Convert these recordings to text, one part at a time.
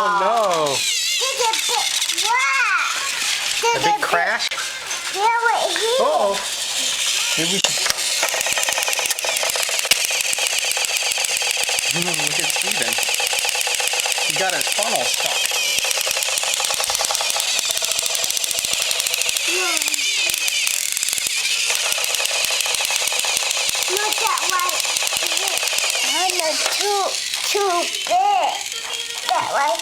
Oh no! There's A big crash? Yeah, right here. Uh-oh. Maybe we should... Look at Steven. He got his funnel stuck. Look at my... too big. That way.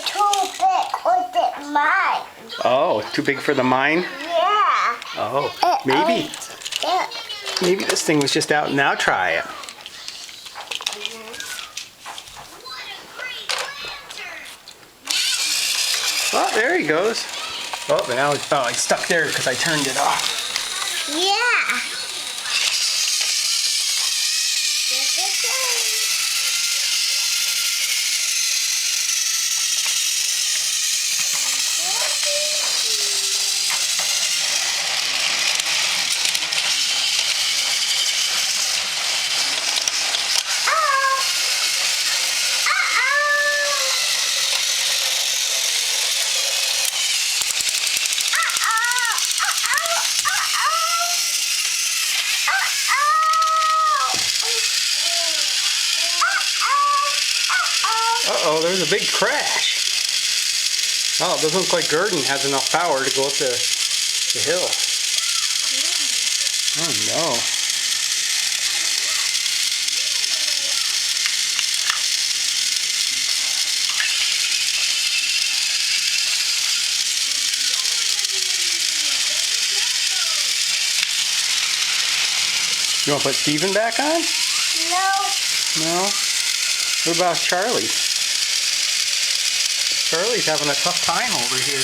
Too big. Was it mine? Oh, too big for the mine? Yeah. Oh, maybe. Maybe this thing was just out. Now try it. Oh, there he goes. Oh, but now it's stuck there because I turned it off. Yeah. Uh-oh, there's a big crash. Oh, it doesn't look like Gurdon has enough power to go up the hill. Oh no. You want to put Steven back on? No. No? What about Charlie? Charlie's having a tough time over here.